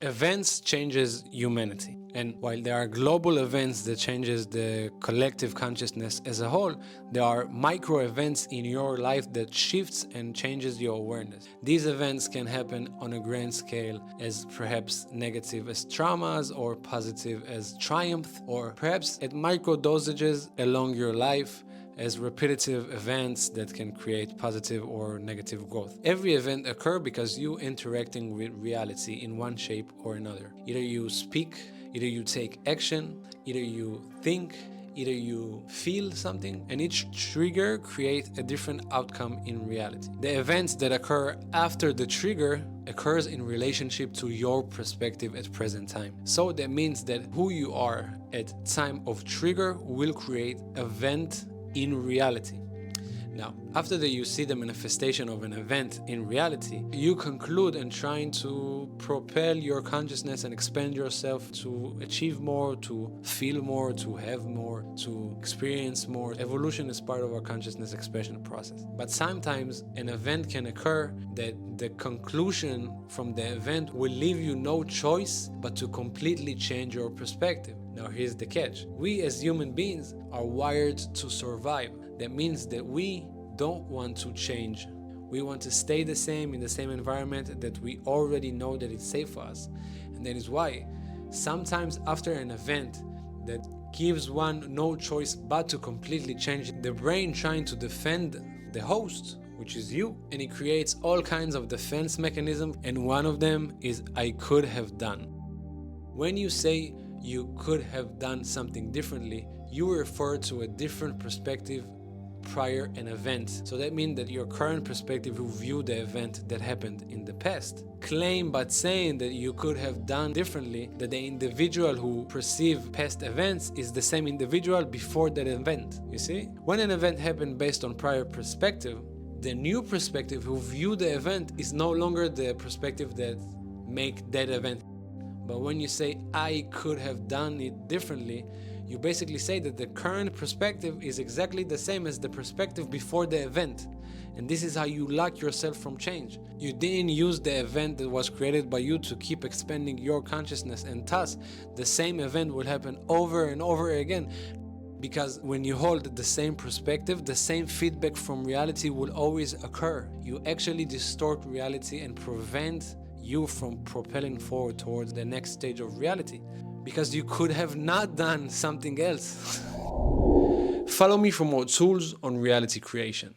Events changes humanity. And while there are global events that changes the collective consciousness as a whole, there are micro events in your life that shifts and changes your awareness. These events can happen on a grand scale as perhaps negative as traumas or positive as triumph, or perhaps at micro dosages along your life as repetitive events that can create positive or negative growth. Every event occurs because you interacting with reality in one shape or another. Either you speak, either you take action, either you think, either you feel something, and each trigger creates a different outcome in reality. The events that occur after the trigger occurs in relationship to your perspective at present time. So that means that who you are at time of trigger will create event in reality. Now, after that you see the manifestation of an event in reality, you conclude in trying to propel your consciousness and expand yourself to achieve more, to feel more, to have more, to experience more. Evolution is part of our consciousness expansion process. But sometimes an event can occur that the conclusion from the event will leave you no choice but to completely change your perspective. Now here's the catch. We as human beings are wired to survive. That means that we don't want to change. We want to stay the same in the same environment that we already know that it's safe for us. And that is why sometimes after an event that gives one no choice but to completely change, the brain trying to defend the host, which is you, and it creates all kinds of defense mechanisms, and one of them is I could have done. When you say you could have done something differently, you refer to a different perspective prior an event. So that means that your current perspective will view the event that happened in the past. Claim but saying that you could have done differently, that the individual who perceive past events is the same individual before that event. You see? When an event happened based on prior perspective, the new perspective who view the event is no longer the perspective that make that event. But when you say, I could have done it differently, you basically say that the current perspective is exactly the same as the perspective before the event. And this is how you lock yourself from change. You didn't use the event that was created by you to keep expanding your consciousness, and thus the same event will happen over and over again. Because when you hold the same perspective, the same feedback from reality will always occur. You actually distort reality and prevent you from propelling forward towards the next stage of reality, because you could have not done something else. Follow me for more tools on reality creation.